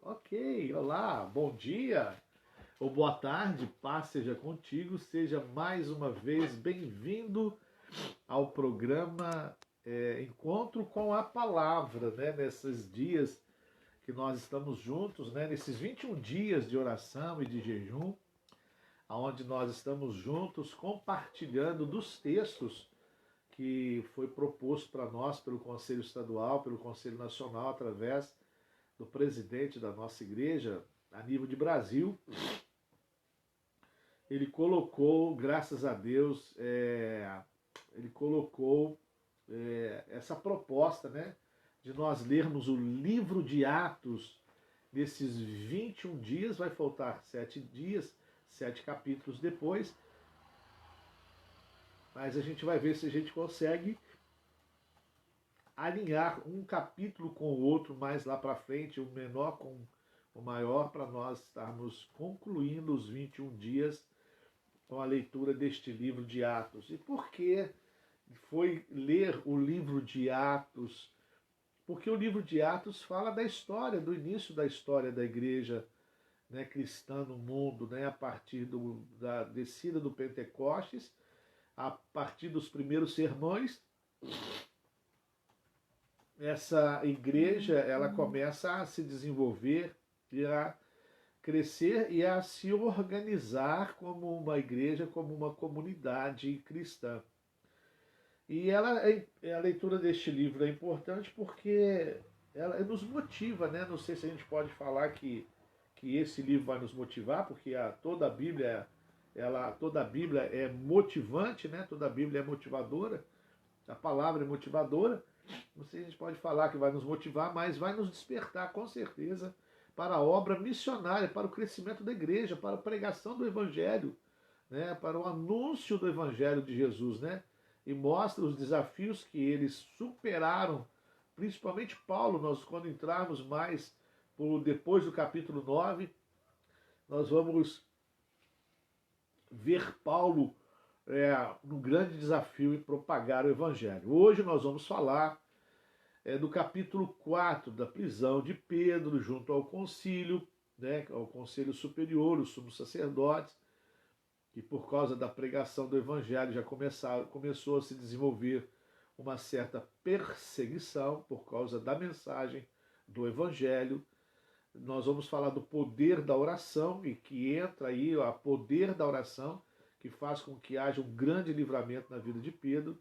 Ok, olá, bom dia ou boa tarde, paz seja contigo, seja mais uma vez bem-vindo ao programa Encontro com a Palavra, né? Nesses dias que nós estamos juntos, né? Nesses 21 dias de oração e de jejum, onde nós estamos juntos compartilhando dos textos que foi proposto para nós pelo Conselho Estadual, pelo Conselho Nacional, através do presidente da nossa igreja, a nível de Brasil. Ele colocou, graças a Deus, ele colocou essa proposta, né, de nós lermos o livro de Atos nesses 21 dias, vai faltar 7 dias, 7 capítulos depois, mas a gente vai ver se a gente consegue alinhar um capítulo com o outro mais lá para frente, o menor com o maior, para nós estarmos concluindo os 21 dias com a leitura deste livro de Atos. E por que foi ler o livro de Atos? Porque o livro de Atos fala da história, do início da história da igreja, né, cristã no mundo, né, a partir da descida do Pentecostes, a partir dos primeiros sermões. Essa igreja, ela começa a se desenvolver e a crescer e a se organizar como uma igreja, como uma comunidade cristã. E a leitura deste livro é importante porque ela nos motiva, né? Não sei se a gente pode falar que esse livro vai nos motivar, porque toda a Bíblia, toda a Bíblia é motivante, né? Toda a Bíblia é motivadora, a palavra é motivadora. Não sei se a gente pode falar que vai nos motivar, mas vai nos despertar com certeza para a obra missionária, para o crescimento da igreja, para a pregação do Evangelho, né? Para o anúncio do Evangelho de Jesus, né? E mostra os desafios que eles superaram, principalmente Paulo. Nós, quando entrarmos mais depois do capítulo 9, nós vamos ver Paulo no grande desafio em propagar o Evangelho. Hoje nós vamos falar do capítulo 4, da prisão de Pedro junto ao concílio, né, ao conselho superior, os sumos sacerdotes, que por causa da pregação do Evangelho já começou a se desenvolver uma certa perseguição por causa da mensagem do Evangelho. Nós vamos falar do poder da oração, e que entra aí o poder da oração, que faz com que haja um grande livramento na vida de Pedro,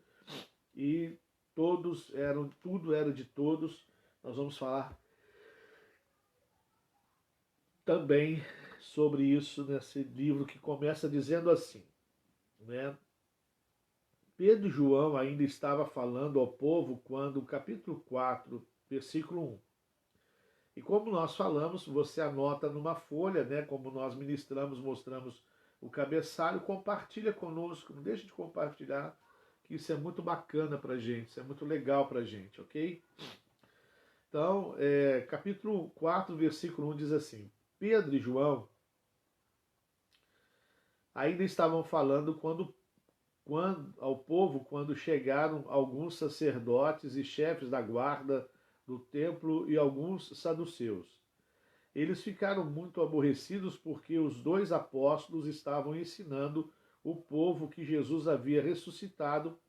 e tudo era de todos. Nós vamos falar também sobre isso nesse livro, que começa dizendo assim, né? Pedro e João ainda estava falando ao povo quando, capítulo 4, versículo 1. E como nós falamos, você anota numa folha, né? Como nós ministramos, mostramos o cabeçalho, compartilha conosco, não deixe de compartilhar, que isso é muito bacana para a gente, isso é muito legal para a gente, ok? Então, capítulo 4, versículo 1 diz assim: Pedro e João ainda estavam falando ao povo quando chegaram alguns sacerdotes e chefes da guarda do templo e alguns saduceus. Eles ficaram muito aborrecidos porque os dois apóstolos estavam ensinando o povo que Jesus havia ressuscitado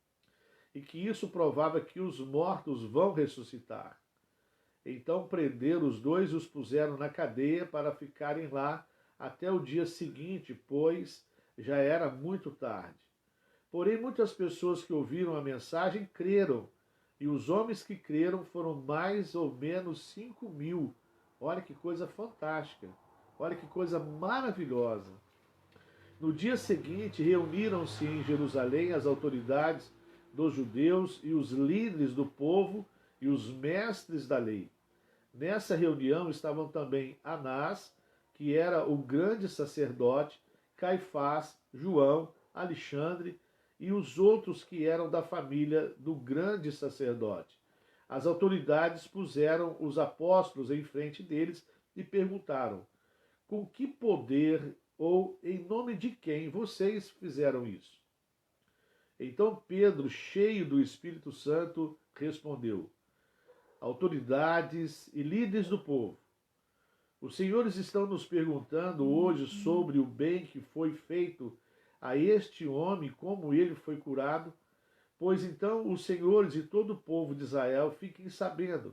e que isso provava que os mortos vão ressuscitar. Então prenderam os dois e os puseram na cadeia para ficarem lá até o dia seguinte, pois já era muito tarde. Porém, muitas pessoas que ouviram a mensagem creram, e os homens que creram foram mais ou menos 5.000. Olha que coisa fantástica, olha que coisa maravilhosa. No dia seguinte, reuniram-se em Jerusalém as autoridades dos judeus e os líderes do povo e os mestres da lei. Nessa reunião estavam também Anás, que era o grande sacerdote, Caifás, João, Alexandre e os outros que eram da família do grande sacerdote. As autoridades puseram os apóstolos em frente deles e perguntaram: com que poder ou em nome de quem vocês fizeram isso? Então Pedro, cheio do Espírito Santo, respondeu: autoridades e líderes do povo, Os senhores estão nos perguntando hoje sobre o bem que foi feito a este homem, como ele foi curado. Pois então os senhores e todo o povo de Israel fiquem sabendo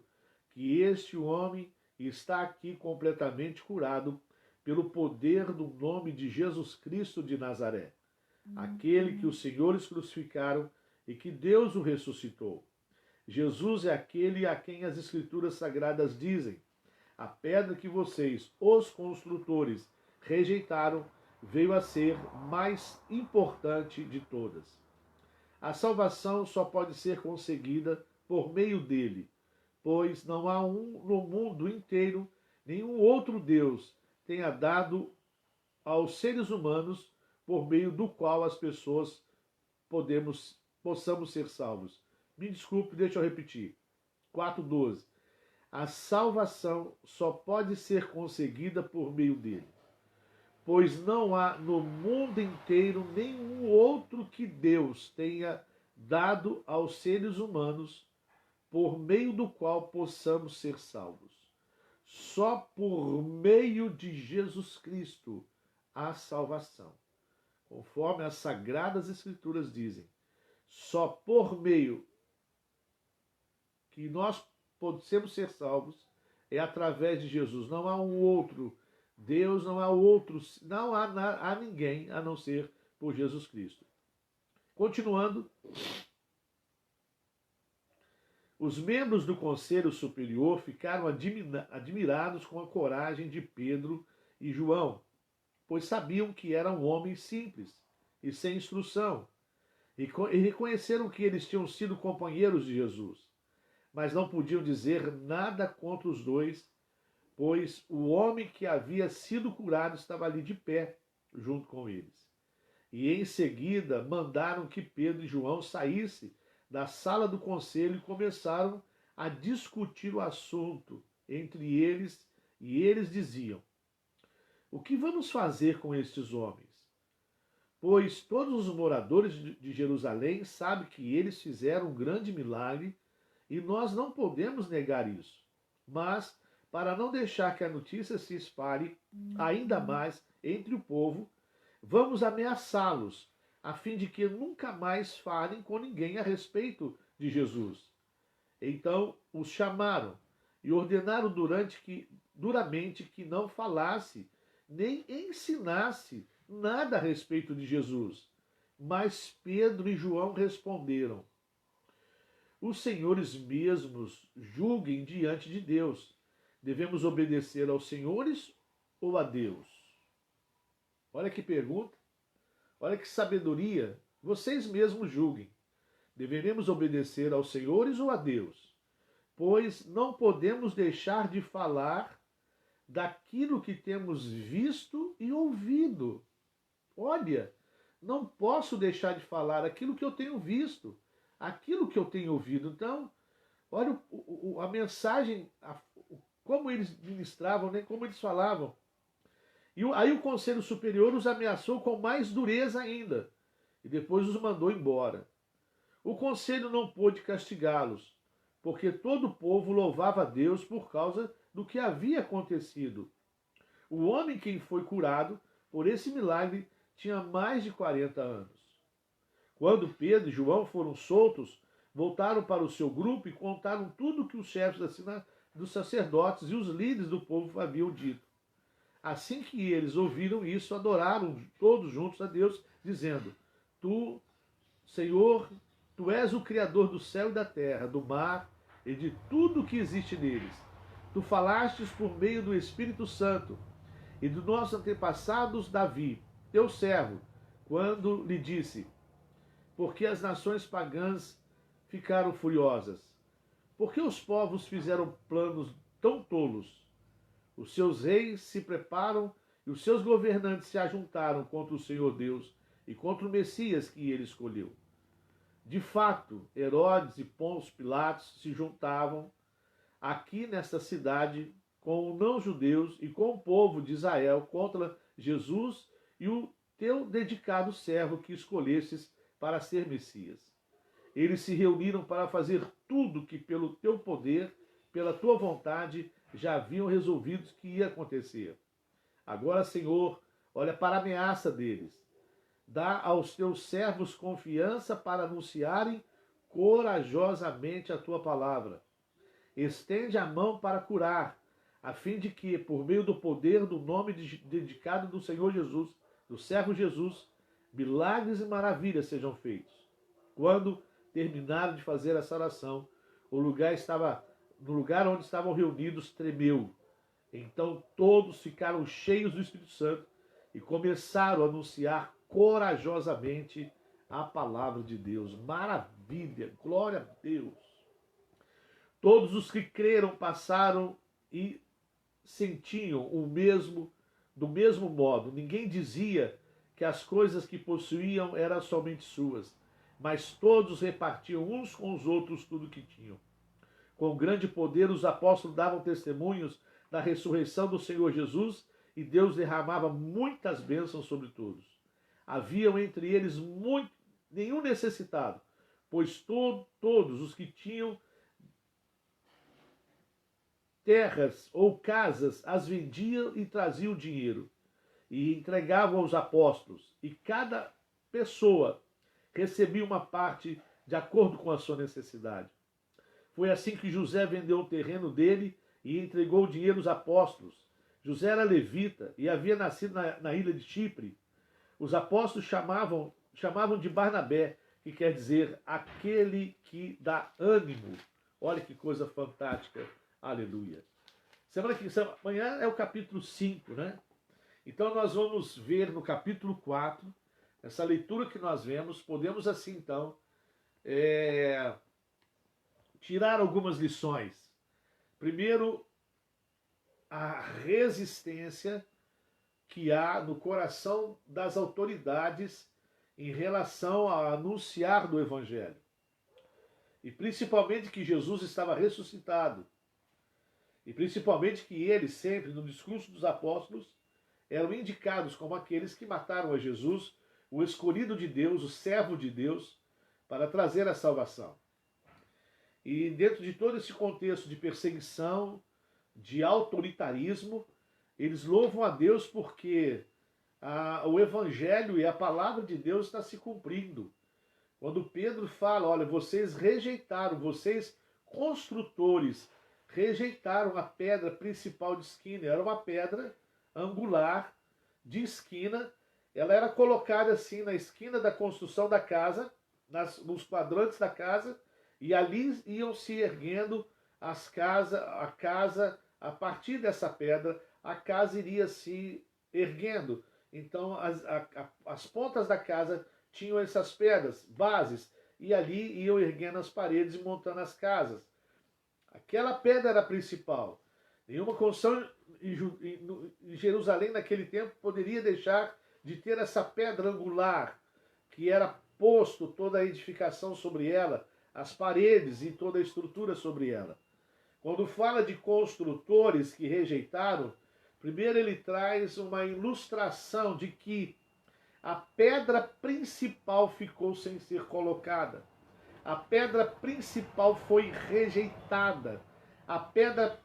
que este homem está aqui completamente curado pelo poder do nome de Jesus Cristo de Nazaré, aquele que os senhores crucificaram e que Deus o ressuscitou. Jesus é aquele a quem as Escrituras Sagradas dizem: a pedra que vocês, os construtores, rejeitaram, veio a ser mais importante de todas. A salvação só pode ser conseguida por meio dele, pois não há no mundo inteiro nenhum outro Deus tenha dado aos seres humanos por meio do qual as pessoas possamos ser salvos. Me desculpe, deixa eu repetir. 4:12. A salvação só pode ser conseguida por meio dele, pois não há no mundo inteiro nenhum outro que Deus tenha dado aos seres humanos por meio do qual possamos ser salvos. Só por meio de Jesus Cristo há salvação. Conforme as Sagradas Escrituras dizem, só por meio que nós podemos ser salvos é através de Jesus. Não há um outro Deus, não há outros, não há ninguém a não ser por Jesus Cristo. Continuando, os membros do Conselho Superior ficaram admirados com a coragem de Pedro e João, pois sabiam que eram homens simples e sem instrução, e reconheceram que eles tinham sido companheiros de Jesus, mas não podiam dizer nada contra os dois, pois o homem que havia sido curado estava ali de pé, junto com eles. E em seguida mandaram que Pedro e João saíssem da sala do conselho e começaram a discutir o assunto entre eles, e eles diziam: o que vamos fazer com estes homens? Pois todos os moradores de Jerusalém sabem que eles fizeram um grande milagre e nós não podemos negar isso. Mas, para não deixar que a notícia se espalhe ainda mais entre o povo, vamos ameaçá-los, a fim de que nunca mais falem com ninguém a respeito de Jesus. Então os chamaram e ordenaram duramente que não falasse, nem ensinasse nada a respeito de Jesus. Mas Pedro e João responderam: os senhores mesmos julguem diante de Deus. Devemos obedecer aos senhores ou a Deus? Olha que pergunta, olha que sabedoria. Vocês mesmos julguem. Deveremos obedecer aos senhores ou a Deus? Pois não podemos deixar de falar daquilo que temos visto e ouvido. Olha, não posso deixar de falar aquilo que eu tenho visto, aquilo que eu tenho ouvido. Então, olha a mensagem, como eles ministravam, né, como eles falavam. E aí o Conselho Superior os ameaçou com mais dureza ainda, e depois os mandou embora. O conselho não pôde castigá-los, porque todo o povo louvava a Deus por causa do que havia acontecido. O homem que foi curado por esse milagre tinha mais de 40 anos. Quando Pedro e João foram soltos, voltaram para o seu grupo e contaram tudo o que os chefes dos sacerdotes e os líderes do povo haviam dito. Assim que eles ouviram isso, adoraram todos juntos a Deus, dizendo: Tu, Senhor, Tu és o Criador do céu e da terra, do mar e de tudo o que existe neles. Tu falastes por meio do Espírito Santo e dos nossos antepassados Davi, teu servo, quando lhe disse: porque as nações pagãs ficaram furiosas? Porque os povos fizeram planos tão tolos? Os seus reis se preparam e os seus governantes se ajuntaram contra o Senhor Deus e contra o Messias que ele escolheu. De fato, Herodes e Pôncio Pilatos se juntavam aqui nesta cidade com os não-judeus e com o povo de Israel contra Jesus e o teu dedicado servo que escolhestes para ser Messias. Eles se reuniram para fazer tudo que pelo teu poder, pela tua vontade, já haviam resolvido que ia acontecer. Agora, Senhor, olha para a ameaça deles. Dá aos teus servos confiança para anunciarem corajosamente a tua palavra. Estende a mão para curar, a fim de que, por meio do poder do nome dedicado do Senhor Jesus, do servo Jesus, milagres e maravilhas sejam feitos. Quando terminaram de fazer essa oração, no lugar onde estavam reunidos tremeu. Então todos ficaram cheios do Espírito Santo e começaram a anunciar corajosamente a palavra de Deus. Maravilha, glória a Deus. Todos os que creram passaram e sentiam do mesmo modo. Ninguém dizia que as coisas que possuíam eram somente suas, mas todos repartiam uns com os outros tudo o que tinham. Com grande poder os apóstolos davam testemunhos da ressurreição do Senhor Jesus e Deus derramava muitas bênçãos sobre todos. Haviam entre eles nenhum necessitado, pois todos os que tinham terras ou casas as vendiam e traziam dinheiro e entregavam aos apóstolos, e cada pessoa recebia uma parte de acordo com a sua necessidade. Foi assim que José vendeu o terreno dele e entregou o dinheiro aos apóstolos. José era levita e havia nascido na ilha de Chipre. Os apóstolos chamavam de Barnabé, que quer dizer aquele que dá ânimo. Olha que coisa fantástica. Aleluia. Amanhã é o capítulo 5, né? Então nós vamos ver no capítulo 4, essa leitura que nós vemos, podemos assim então tirar algumas lições. Primeiro, a resistência que há no coração das autoridades em relação a anunciar do Evangelho. E principalmente que Jesus estava ressuscitado. E principalmente que eles sempre, no discurso dos apóstolos, eram indicados como aqueles que mataram a Jesus, o escolhido de Deus, o servo de Deus, para trazer a salvação. E dentro de todo esse contexto de perseguição, de autoritarismo, eles louvam a Deus porque o Evangelho e a palavra de Deus está se cumprindo. Quando Pedro fala, olha, vocês rejeitaram, vocês construtores, rejeitaram a pedra principal de esquina. Era uma pedra angular de esquina. Ela era colocada assim na esquina da construção da casa, nos quadrantes da casa, e ali iam se erguendo a casa, a partir dessa pedra, a casa iria se erguendo. Então as pontas da casa tinham essas pedras, bases, e ali iam erguendo as paredes e montando as casas. Aquela pedra era a principal. Nenhuma construção em Jerusalém naquele tempo poderia deixar de ter essa pedra angular, que era posto toda a edificação sobre ela, as paredes e toda a estrutura sobre ela. Quando fala de construtores que rejeitaram, primeiro ele traz uma ilustração de que a pedra principal ficou sem ser colocada. A pedra principal foi rejeitada. A pedra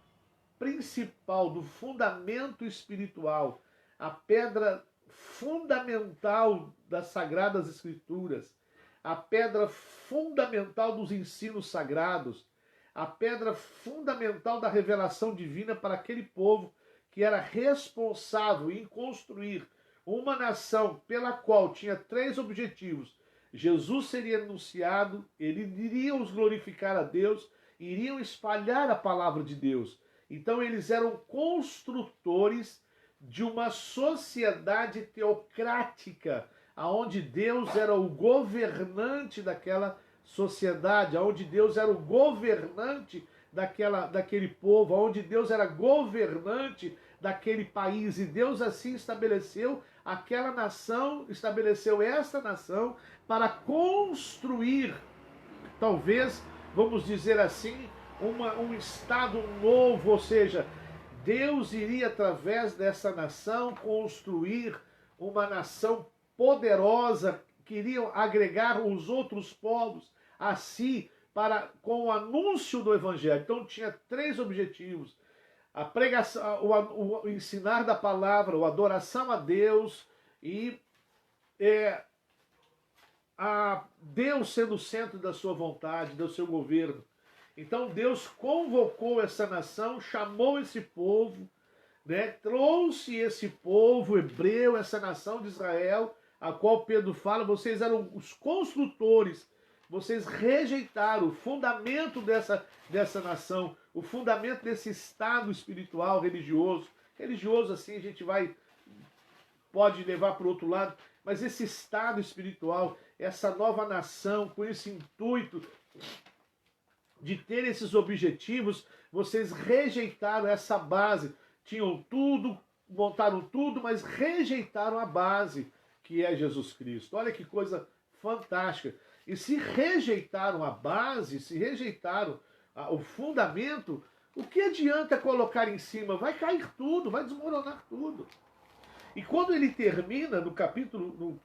principal do fundamento espiritual, a pedra fundamental das Sagradas Escrituras, a pedra fundamental dos ensinos sagrados, a pedra fundamental da revelação divina para aquele povo que era responsável em construir uma nação pela qual tinha 3 objetivos. Jesus seria anunciado, eles iriam glorificar a Deus, iriam espalhar a palavra de Deus. Então eles eram construtores de uma sociedade teocrática, aonde Deus era o governante daquela sociedade, aonde Deus era o governante daquele povo, aonde Deus era governante daquele país, e Deus assim estabeleceu aquela nação, estabeleceu essa nação para construir, talvez, vamos dizer assim, um estado novo, ou seja, Deus iria através dessa nação construir uma nação poderosa, que iriam agregar os outros povos a si com o anúncio do Evangelho. Então tinha 3 objetivos: a pregação, o ensinar da palavra, a adoração a Deus e a Deus sendo o centro da sua vontade, do seu governo. Então Deus convocou essa nação, chamou esse povo, né, trouxe esse povo hebreu, essa nação de Israel, a qual Pedro fala, vocês eram os construtores, vocês rejeitaram o fundamento dessa nação, o fundamento desse estado espiritual, religioso. Religioso assim a gente pode levar para o outro lado, mas esse estado espiritual, essa nova nação, com esse intuito de ter esses objetivos, vocês rejeitaram essa base. Tinham tudo, montaram tudo, mas rejeitaram a base, que é Jesus Cristo. Olha que coisa fantástica. E se rejeitaram a base, se rejeitaram o fundamento, o que adianta colocar em cima? Vai cair tudo, vai desmoronar tudo. E quando ele termina no capítulo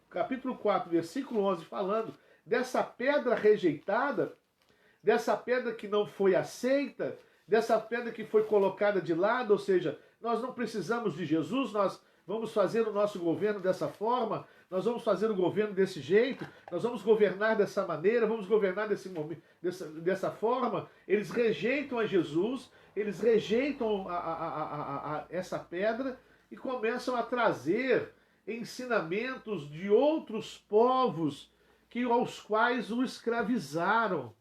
4, versículo 11, falando dessa pedra rejeitada, dessa pedra que não foi aceita, dessa pedra que foi colocada de lado, ou seja, nós não precisamos de Jesus, nós vamos fazer o nosso governo dessa forma, nós vamos fazer o governo desse jeito, nós vamos governar dessa maneira, vamos governar dessa forma. Eles rejeitam a Jesus, eles rejeitam essa pedra e começam a trazer ensinamentos de outros povos aos quais o escravizaram.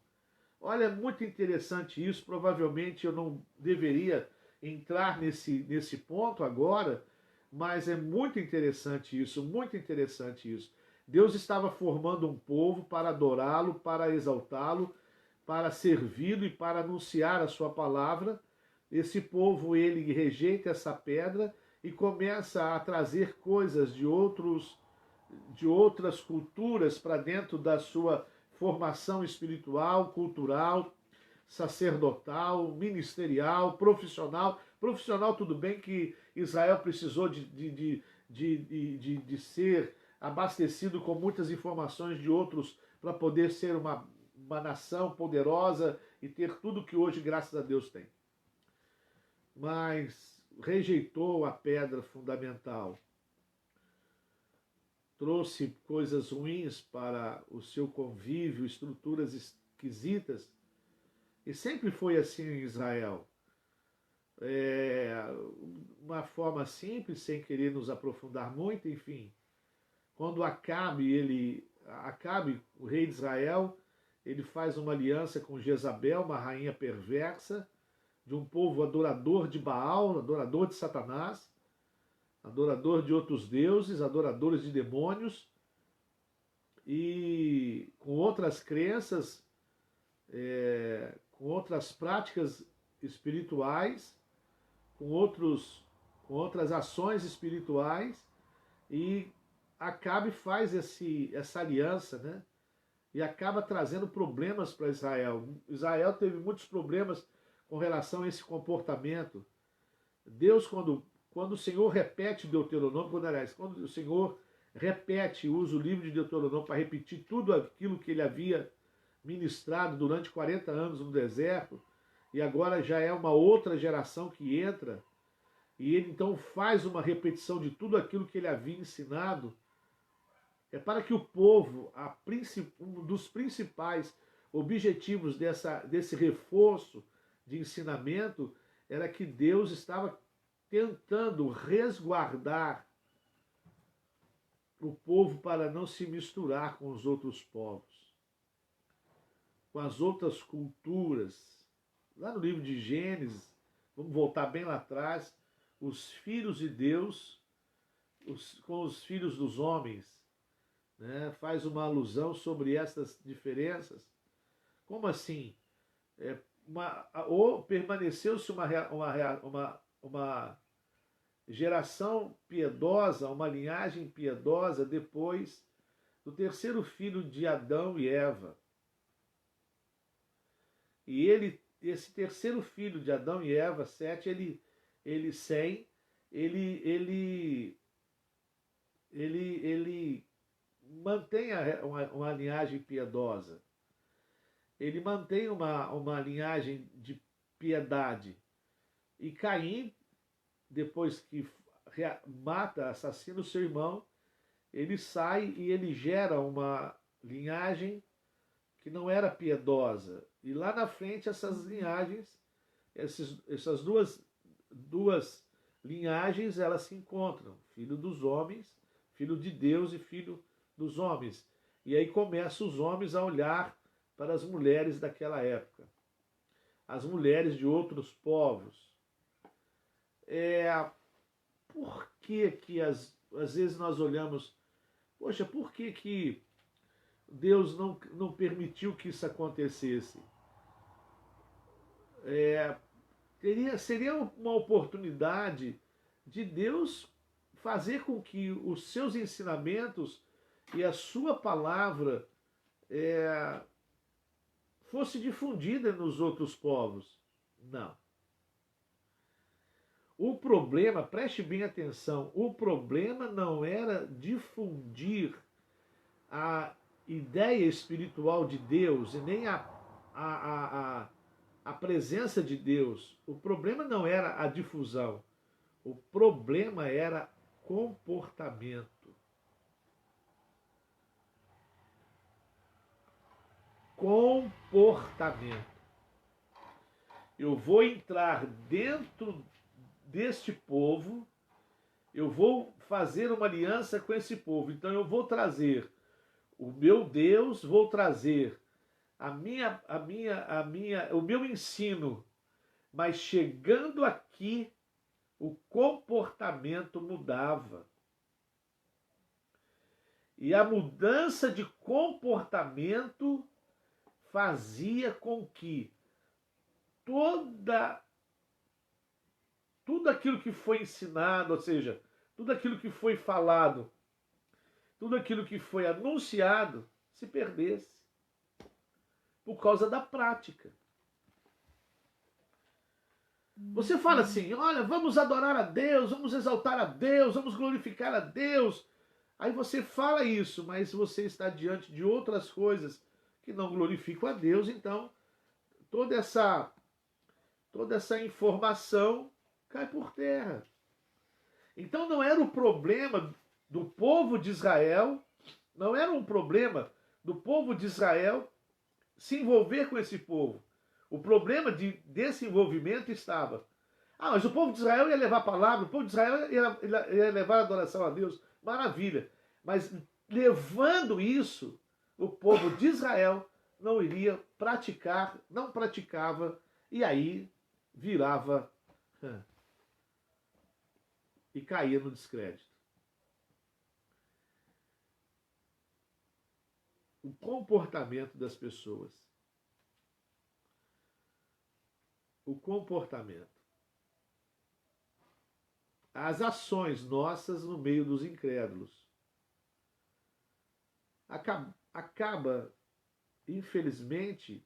Olha, é muito interessante isso. Provavelmente eu não deveria entrar nesse ponto agora, mas é muito interessante isso, muito interessante isso. Deus estava formando um povo para adorá-lo, para exaltá-lo, para servi-lo e para anunciar a sua palavra. Esse povo, ele rejeita essa pedra e começa a trazer coisas de outras culturas para dentro da sua formação espiritual, cultural, sacerdotal, ministerial, profissional. Profissional, tudo bem que Israel precisou de ser abastecido com muitas informações de outros para poder ser uma nação poderosa e ter tudo que hoje, graças a Deus, tem. Mas rejeitou a pedra fundamental, trouxe coisas ruins para o seu convívio, estruturas esquisitas, e sempre foi assim em Israel. Uma forma simples, sem querer nos aprofundar muito, enfim, quando Acabe, o rei de Israel, ele faz uma aliança com Jezabel, uma rainha perversa, de um povo adorador de Baal, adorador de Satanás, adorador de outros deuses, adoradores de demônios, e com outras crenças, com outras práticas espirituais, com outras ações espirituais, e Acabe faz essa aliança, né? E acaba trazendo problemas para Israel. Israel teve muitos problemas com relação a esse comportamento. Deus, quando o Senhor repete Deuteronômio, quando o Senhor repete, usa o livro de Deuteronômio para repetir tudo aquilo que ele havia ministrado durante 40 anos no deserto, e agora já é uma outra geração que entra, e ele então faz uma repetição de tudo aquilo que ele havia ensinado, é para que o povo, um dos principais objetivos desse reforço de ensinamento era que Deus estava tentando resguardar o povo para não se misturar com os outros povos, com as outras culturas. Lá no livro de Gênesis, vamos voltar bem lá atrás, os filhos de Deus com os filhos dos homens, né? Faz uma alusão sobre essas diferenças. Como assim? Ou permaneceu-se uma geração piedosa, uma linhagem piedosa depois do terceiro filho de Adão e Eva. E esse terceiro filho de Adão e Eva, Sete, ele mantém uma linhagem piedosa. Ele mantém uma linhagem de piedade. E Caim, depois que mata, assassina o seu irmão, ele sai e ele gera uma linhagem que não era piedosa. E lá na frente essas linhagens, essas duas linhagens, elas se encontram. Filho dos homens, filho de Deus e filho dos homens. E aí começam os homens a olhar para as mulheres daquela época. As mulheres de outros povos. Por que às vezes nós olhamos, poxa, por que Deus não permitiu que isso acontecesse? Seria uma oportunidade de Deus fazer com que os seus ensinamentos e a sua palavra fosse difundida nos outros povos. Não. O problema, preste bem atenção, o problema não era difundir a ideia espiritual de Deus e nem a presença de Deus. O problema não era a difusão. O problema era comportamento. Comportamento. Eu vou entrar dentro deste povo, eu vou fazer uma aliança com esse povo. Então eu vou trazer o meu Deus, vou trazer o meu ensino, mas chegando aqui, o comportamento mudava. E a mudança de comportamento fazia com que tudo aquilo que foi ensinado, ou seja, tudo aquilo que foi falado, tudo aquilo que foi anunciado, se perdesse. Por causa da prática. Você fala assim, olha, vamos adorar a Deus, vamos exaltar a Deus, vamos glorificar a Deus. Aí você fala isso, mas você está diante de outras coisas que não glorificam a Deus, então toda essa informação cai por terra. Então não era o problema do povo de Israel, não era um problema do povo de Israel se envolver com esse povo. O problema desse envolvimento estava. Mas o povo de Israel ia levar a palavra, o povo de Israel ia levar a adoração a Deus. Maravilha. Mas levando isso, o povo de Israel não iria praticar, não praticava, e aí virava e caía no descrédito. O comportamento das pessoas. O comportamento. As ações nossas no meio dos incrédulos. Acaba, infelizmente,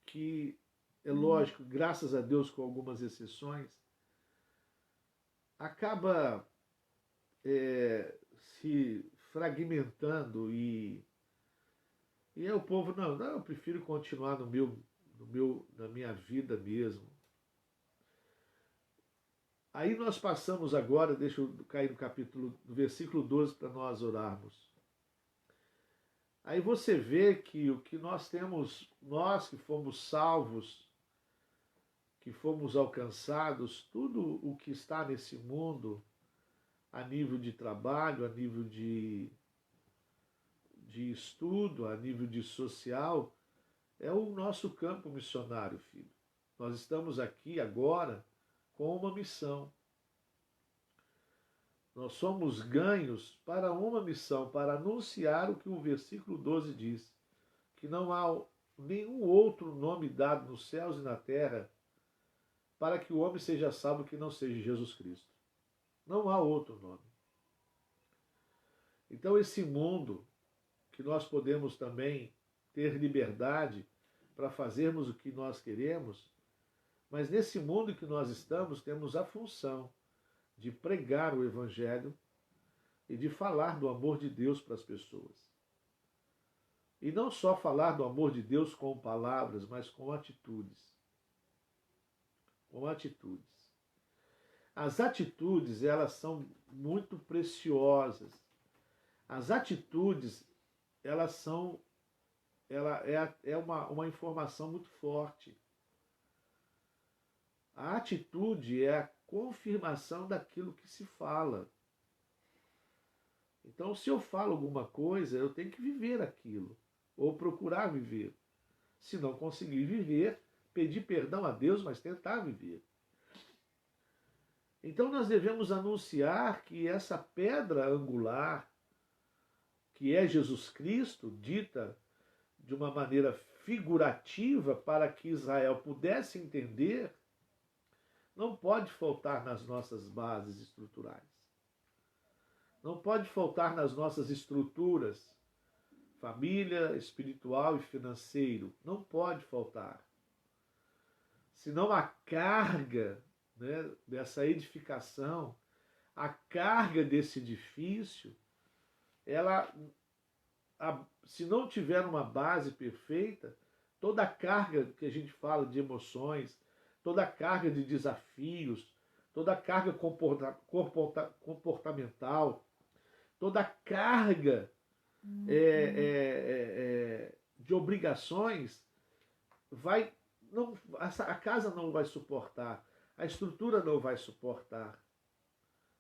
que é lógico, graças a Deus, com algumas exceções, acaba se fragmentando e aí o povo, não, eu prefiro continuar na minha vida mesmo. Aí nós passamos agora, deixa eu cair no versículo 12 para nós orarmos. Aí você vê que o que nós temos, nós que fomos salvos, que fomos alcançados, tudo o que está nesse mundo, a nível de trabalho, a nível de estudo, a nível de social, é o nosso campo missionário, filho. Nós estamos aqui agora com uma missão. Nós somos ganhos para uma missão, para anunciar o que o versículo 12 diz, que não há nenhum outro nome dado nos céus e na terra para que o homem seja salvo que não seja Jesus Cristo. Não há outro nome. Então esse mundo que nós podemos também ter liberdade para fazermos o que nós queremos, mas nesse mundo que nós estamos, temos a função de pregar o Evangelho e de falar do amor de Deus para as pessoas. E não só falar do amor de Deus com palavras, mas com atitudes. com atitudes. As atitudes, elas são muito preciosas. As atitudes, elas são, é uma informação muito forte. A atitude é a confirmação daquilo que se fala. Então, se eu falo alguma coisa, eu tenho que viver aquilo, ou procurar viver. Se não conseguir viver, pedir perdão a Deus, mas tentar viver. Então, nós devemos anunciar que essa pedra angular, que é Jesus Cristo, dita de uma maneira figurativa para que Israel pudesse entender, não pode faltar nas nossas bases estruturais. Não pode faltar nas nossas estruturas, família, espiritual e financeiro. Não pode faltar. Senão a carga, né, dessa edificação, a carga desse edifício, se não tiver uma base perfeita, toda a carga que a gente fala de emoções, toda a carga de desafios, toda a carga comportamental, toda a carga de obrigações, a casa não vai suportar, a estrutura não vai suportar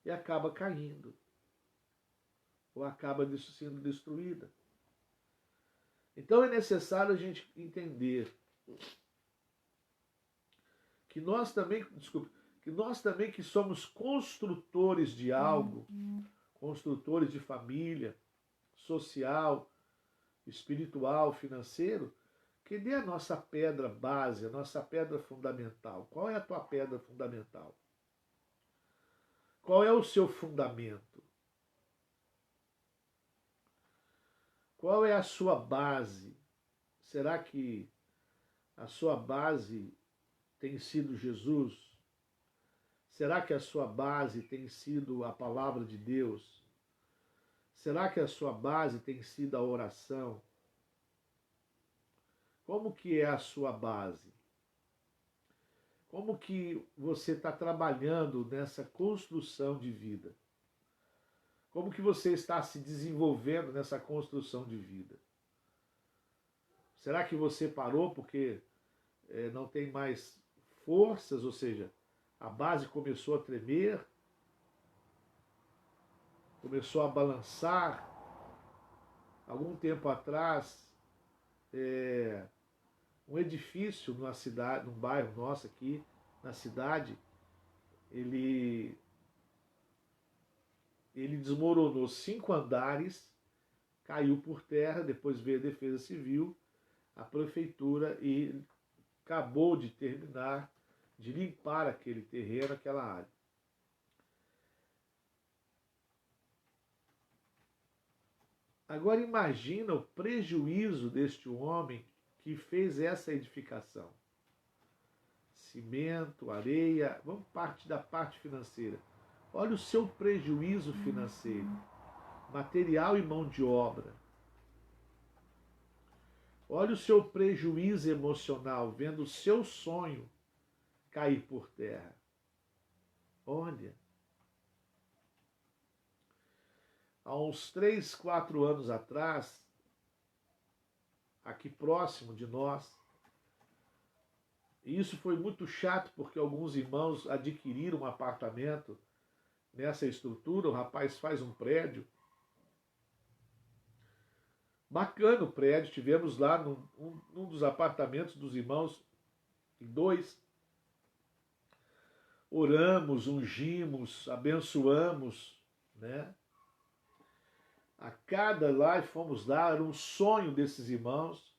e acaba caindo ou acaba sendo destruída. Então é necessário a gente entender que nós também que somos construtores de algo, construtores de família, social, espiritual, financeiro, que dê a nossa pedra base, a nossa pedra fundamental. Qual é a tua pedra fundamental? Qual é o seu fundamento? Qual é a sua base? Será que a sua base tem sido Jesus? Será que a sua base tem sido a palavra de Deus? Será que a sua base tem sido a oração? Como que é a sua base? Como que você está trabalhando nessa construção de vida? Como que você está se desenvolvendo nessa construção de vida? Será que você parou porque não tem mais forças, ou seja, a base começou a tremer, começou a balançar? Algum tempo atrás, um edifício numa cidade, num bairro nosso aqui, na cidade, ele desmoronou 5 andares, caiu por terra, depois veio a Defesa Civil, a prefeitura, e acabou de terminar de limpar aquele terreno, aquela área. Agora imagina o prejuízo deste homem que fez essa edificação. Cimento, areia, vamos partir da parte financeira. Olha o seu prejuízo financeiro, material e mão de obra. Olha o seu prejuízo emocional, vendo o seu sonho cair por terra. Olha. Há uns 3, 4 anos atrás, aqui próximo de nós, e isso foi muito chato porque alguns irmãos adquiriram um apartamento nessa estrutura, o rapaz faz um prédio. Bacana o prédio, tivemos lá num dos apartamentos dos irmãos, 2, oramos, ungimos, abençoamos, né? A cada lá fomos lá, era um sonho desses irmãos.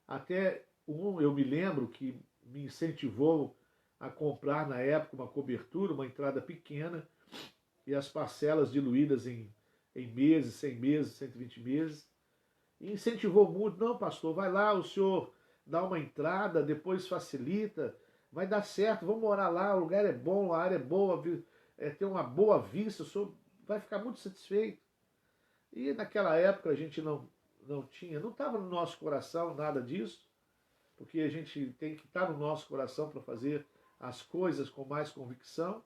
Até eu me lembro que me incentivou a comprar na época uma cobertura, uma entrada pequena, e as parcelas diluídas em meses, 100 meses, 120 meses. E incentivou muito, não, pastor, vai lá, o senhor dá uma entrada, depois facilita, vai dar certo, vamos morar lá, o lugar é bom, a área é boa, tem uma boa vista, o senhor vai ficar muito satisfeito. E naquela época a gente não estava no nosso coração nada disso, porque a gente tem que estar no nosso coração para fazer as coisas com mais convicção,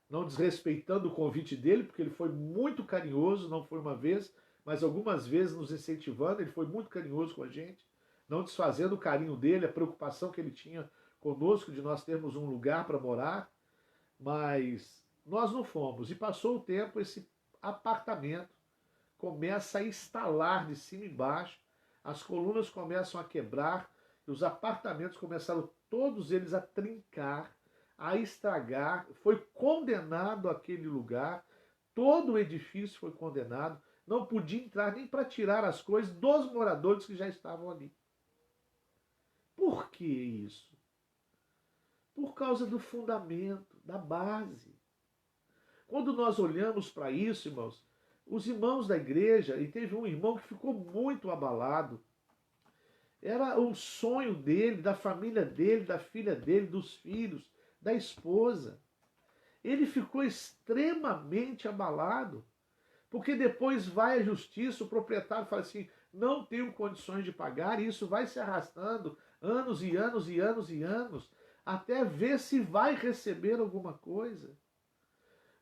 não desrespeitando o convite dele, porque ele foi muito carinhoso, não foi uma vez, mas algumas vezes nos incentivando, ele foi muito carinhoso com a gente, não desfazendo o carinho dele, a preocupação que ele tinha conosco de nós termos um lugar para morar, mas nós não fomos. E passou o tempo, esse apartamento começa a estalar de cima e embaixo, as colunas começam a quebrar, e os apartamentos começaram todos eles a trincar, a estragar. Foi condenado aquele lugar, todo o edifício foi condenado, não podia entrar nem para tirar as coisas dos moradores que já estavam ali. Por que isso? Por causa do fundamento, da base. Quando nós olhamos para isso, irmãos, os irmãos da igreja, e teve um irmão que ficou muito abalado, era o sonho dele, da família dele, da filha dele, dos filhos, da esposa. Ele ficou extremamente abalado, porque depois vai à justiça, o proprietário fala assim, não tenho condições de pagar, e isso vai se arrastando anos e anos e anos e anos, até ver se vai receber alguma coisa.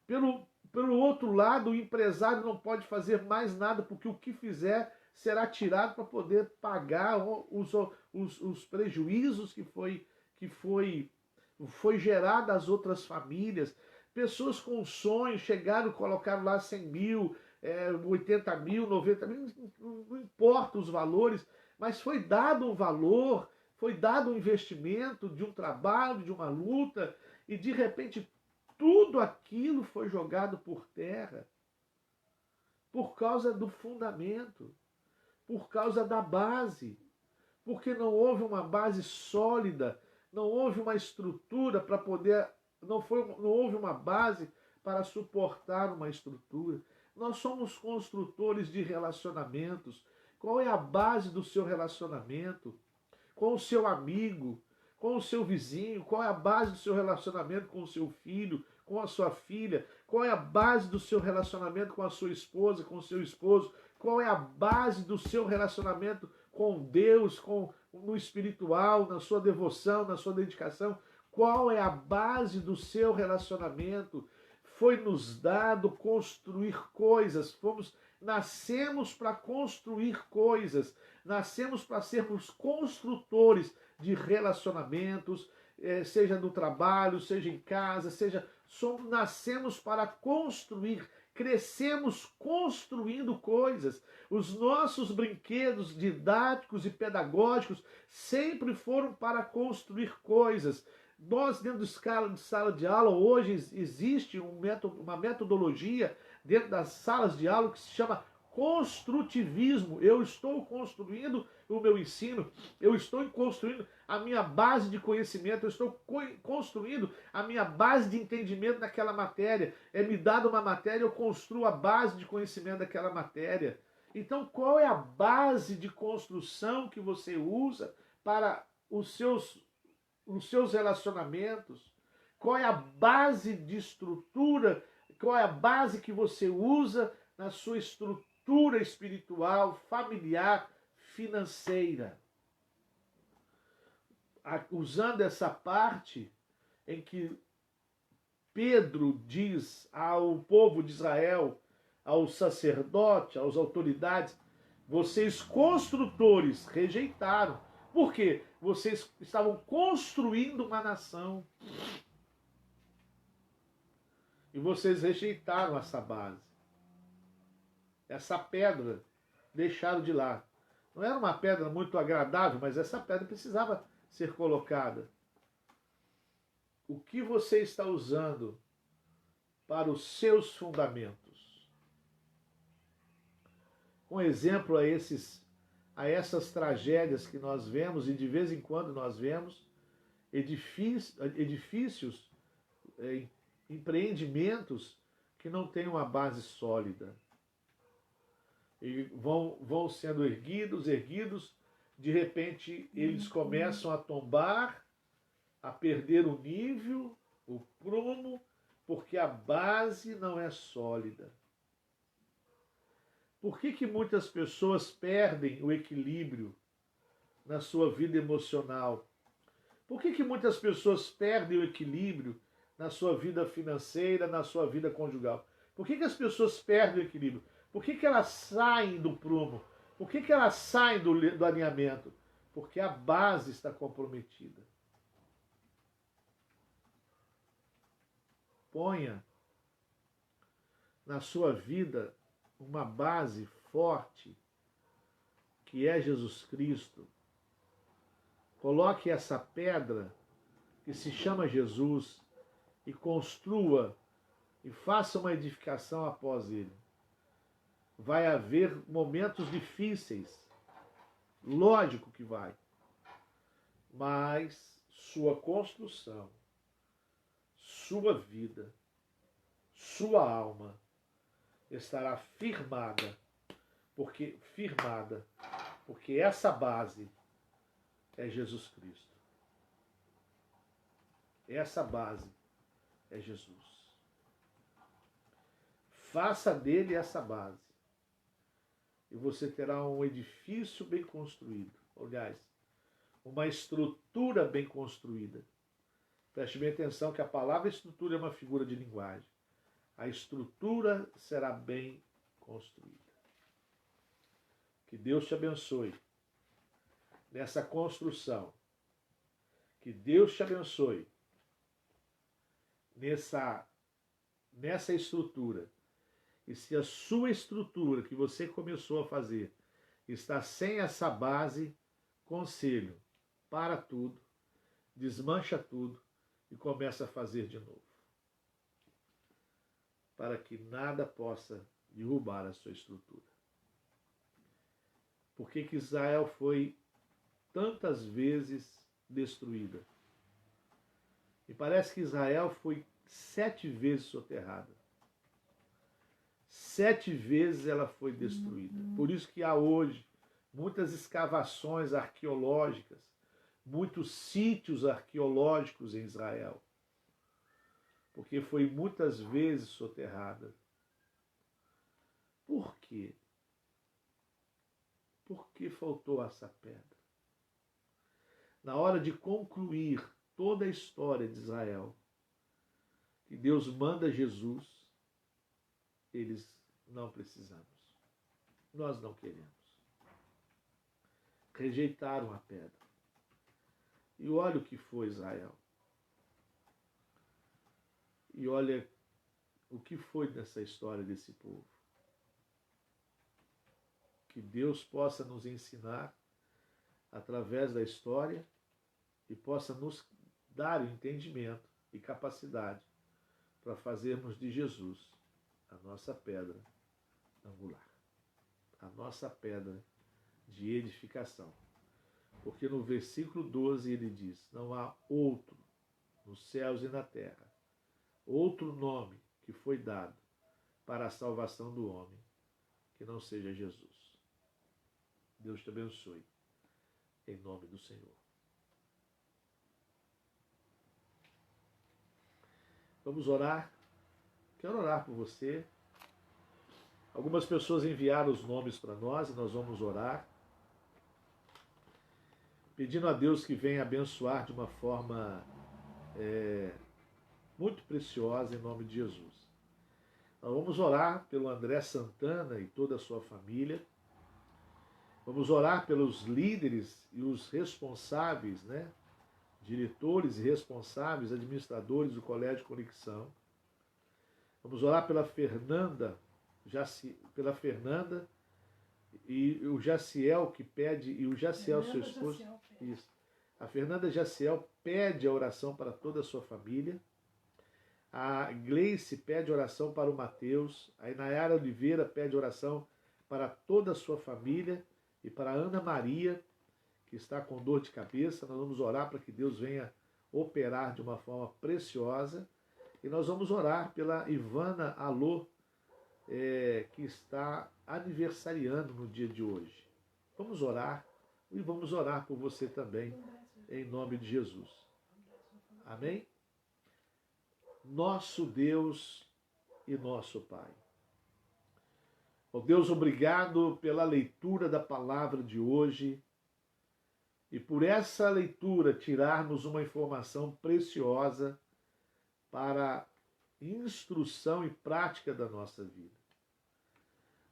Pelo outro lado, o empresário não pode fazer mais nada, porque o que fizer será tirado para poder pagar os prejuízos foi gerado às outras famílias. Pessoas com sonhos chegaram, colocaram lá 100 mil, 80 mil, 90 mil, não importa os valores, mas foi dado um valor, foi dado um investimento de um trabalho, de uma luta, e de repente tudo aquilo foi jogado por terra por causa do fundamento, por causa da base, porque não houve uma base sólida, não houve uma estrutura para poder, não houve uma base para suportar uma estrutura. Nós somos construtores de relacionamentos. Qual é a base do seu relacionamento? Com o seu amigo, com o seu vizinho? Qual é a base do seu relacionamento com o seu filho, com a sua filha? Qual é a base do seu relacionamento com a sua esposa, com o seu esposo? Qual é a base do seu relacionamento com Deus, no espiritual, na sua devoção, na sua dedicação? Qual é a base do seu relacionamento? Foi nos dado construir coisas, nascemos para construir coisas, nascemos para sermos construtores de relacionamentos, seja no trabalho, seja em casa, nascemos para construir, crescemos construindo coisas. Os nossos brinquedos didáticos e pedagógicos sempre foram para construir coisas. Nós, dentro de sala de aula, hoje existe uma metodologia dentro das salas de aula que se chama construtivismo. Eu estou construindo o meu ensino, eu estou construindo a minha base de conhecimento, eu estou construindo a minha base de entendimento daquela matéria. É me dada uma matéria, eu construo a base de conhecimento daquela matéria. Então, qual é a base de construção que você usa para os seus relacionamentos? Qual é a base de estrutura? Qual é a base que você usa na sua estrutura espiritual, familiar, financeira? Usando essa parte em que Pedro diz ao povo de Israel, aos sacerdotes, às autoridades, vocês construtores rejeitaram. Por quê? Vocês estavam construindo uma nação. E vocês rejeitaram essa base. Essa pedra deixaram de lá. Não era uma pedra muito agradável, mas essa pedra precisava ser colocada. O que você está usando para os seus fundamentos? Um exemplo a essas tragédias que nós vemos, e de vez em quando nós vemos, edifícios, empreendimentos que não têm uma base sólida. E vão sendo erguidos, de repente eles começam a tombar, a perder o nível, o prumo, porque a base não é sólida. Por que muitas pessoas perdem o equilíbrio na sua vida emocional? Por que muitas pessoas perdem o equilíbrio na sua vida financeira, na sua vida conjugal? Por que as pessoas perdem o equilíbrio? Por que elas saem do prumo? Por que elas saem do alinhamento? Porque a base está comprometida. Ponha na sua vida uma base forte, que é Jesus Cristo. Coloque essa pedra que se chama Jesus e construa e faça uma edificação após ele. Vai haver momentos difíceis, lógico que vai, mas sua construção, sua vida, sua alma estará firmada, porque essa base é Jesus Cristo. Essa base é Jesus. Faça dele essa base. E você terá um edifício bem construído. Aliás, uma estrutura bem construída. Preste bem atenção que a palavra estrutura é uma figura de linguagem. A estrutura será bem construída. Que Deus te abençoe nessa construção. Que Deus te abençoe nessa estrutura. E se a sua estrutura que você começou a fazer está sem essa base, conselho, para tudo, desmancha tudo e começa a fazer de novo. Para que nada possa derrubar a sua estrutura. Por que Israel foi tantas vezes destruída? E parece que Israel foi 7 vezes soterrada. 7 vezes ela foi destruída. Por isso que há hoje muitas escavações arqueológicas, muitos sítios arqueológicos em Israel. Porque foi muitas vezes soterrada. Por quê? Por que faltou essa pedra? Na hora de concluir toda a história de Israel, que Deus manda Jesus, eles não precisamos. Nós não queremos. Rejeitaram a pedra. E olha o que foi Israel. E olha o que foi nessa história desse povo. Que Deus possa nos ensinar através da história e possa nos dar o entendimento e capacidade para fazermos de Jesus a nossa pedra angular, a nossa pedra de edificação. Porque no versículo 12 ele diz: não há outro nos céus e na terra, outro nome que foi dado para a salvação do homem que não seja Jesus. Deus te abençoe, em nome do Senhor. Vamos orar. Quero orar por você. Algumas pessoas enviaram os nomes para nós e nós vamos orar, pedindo a Deus que venha abençoar de uma forma muito preciosa em nome de Jesus. Nós vamos orar pelo André Santana e toda a sua família. Vamos orar pelos líderes e os responsáveis, diretores e responsáveis, administradores do Colégio Conexão. Vamos orar pela Fernanda e o Jaciel que pede, e o Jaciel, seu esposo. Isso. A Fernanda Jaciel pede a oração para toda a sua família. A Gleice pede oração para o Mateus. A Inayara Oliveira pede oração para toda a sua família e para a Ana Maria, que está com dor de cabeça. Nós vamos orar para que Deus venha operar de uma forma preciosa. E nós vamos orar pela Ivana Alô, que está aniversariando no dia de hoje. Vamos orar e vamos orar por você também, em nome de Jesus. Amém? Nosso Deus e nosso Pai. Ó Deus, obrigado pela leitura da palavra de hoje e por essa leitura tirarmos uma informação preciosa para instrução e prática da nossa vida.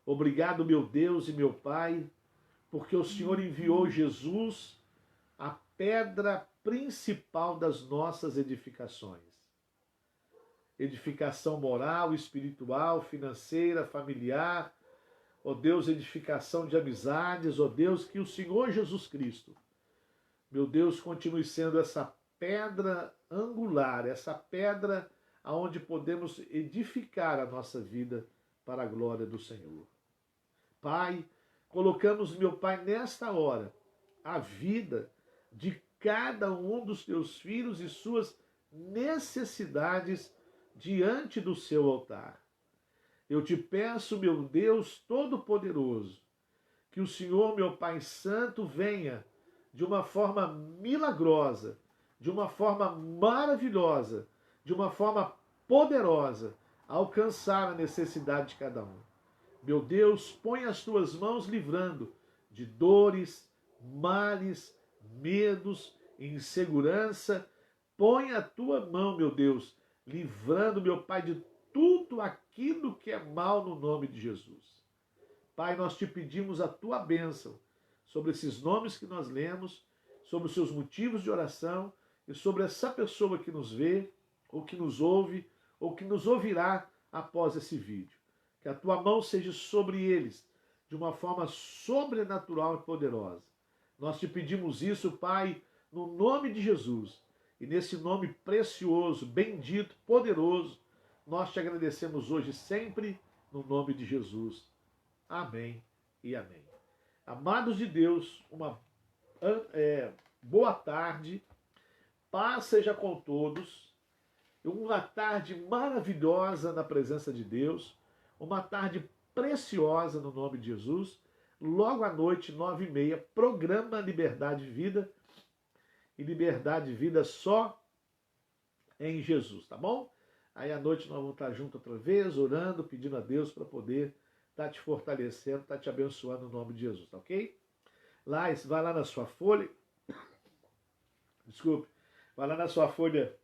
Obrigado, meu Deus e meu Pai, porque o Senhor enviou Jesus, a pedra principal das nossas edificações. Edificação moral, espiritual, financeira, familiar, ó Deus, edificação de amizades, ó Deus, que o Senhor Jesus Cristo, meu Deus, continue sendo essa pedra angular, essa pedra aonde podemos edificar a nossa vida para a glória do Senhor. Pai, colocamos, meu Pai, nesta hora, a vida de cada um dos teus filhos e suas necessidades diante do seu altar. Eu te peço, meu Deus Todo-Poderoso, que o Senhor, meu Pai Santo, venha de uma forma milagrosa, de uma forma maravilhosa, de uma forma poderosa, alcançar a necessidade de cada um. Meu Deus, põe as tuas mãos livrando de dores, males, medos, insegurança. Põe a tua mão, meu Deus, livrando, meu Pai, de tudo aquilo que é mal no nome de Jesus. Pai, nós te pedimos a tua bênção sobre esses nomes que nós lemos, sobre os seus motivos de oração e sobre essa pessoa que nos vê, ou que nos ouve, ou que nos ouvirá após esse vídeo. Que a tua mão seja sobre eles de uma forma sobrenatural e poderosa. Nós te pedimos isso, Pai, no nome de Jesus. E nesse nome precioso, bendito, poderoso, nós te agradecemos hoje e sempre, no nome de Jesus. Amém e amém. Amados de Deus, uma boa tarde, paz seja com todos, uma tarde maravilhosa na presença de Deus, uma tarde preciosa no nome de Jesus. Logo à noite, 9h30, programa Liberdade e Vida, e Liberdade e Vida só em Jesus, tá bom? Aí à noite nós vamos estar juntos outra vez, orando, pedindo a Deus para poder estar te fortalecendo, estar te abençoando no nome de Jesus, tá ok? Lá, vai lá na sua folha, desculpe, vai lá na sua folha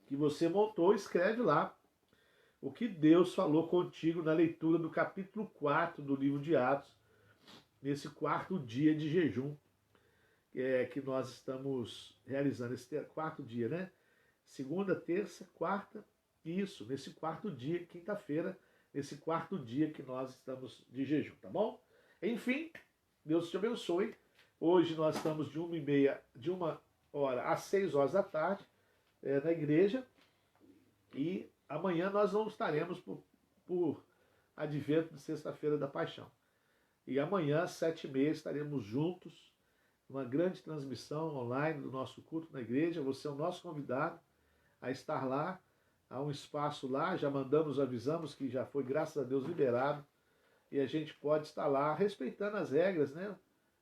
que você montou, escreve lá o que Deus falou contigo na leitura do capítulo 4 do livro de Atos, nesse quarto dia de jejum que nós estamos realizando, esse quarto dia, né? Segunda, terça, quarta, isso, nesse quarto dia, quinta-feira, nesse quarto dia que nós estamos de jejum, tá bom? Enfim, Deus te abençoe. Hoje nós estamos de 1h30, de 1h às 6h da tarde, na igreja, e amanhã nós não estaremos por advento de sexta-feira da paixão. E amanhã, às 7h30, estaremos juntos, numa grande transmissão online do nosso culto na igreja. Você é o nosso convidado a estar lá, há um espaço lá, já mandamos, avisamos que já foi, graças a Deus, liberado, e a gente pode estar lá respeitando as regras, né?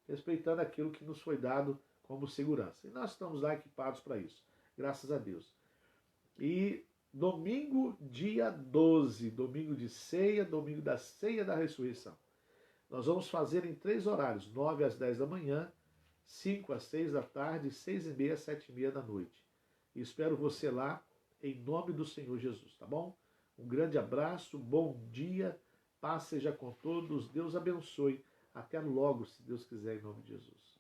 Respeitando aquilo que nos foi dado como segurança. E nós estamos lá equipados para isso, graças a Deus. E domingo, dia 12, domingo de ceia, domingo da ceia da ressurreição. Nós vamos fazer em 3 horários, 9 às 10 da manhã, 5 às 6 da tarde, 6h30 às 7h30 da noite. E espero você lá, em nome do Senhor Jesus, tá bom? Um grande abraço, bom dia, paz seja com todos, Deus abençoe. Até logo, se Deus quiser, em nome de Jesus.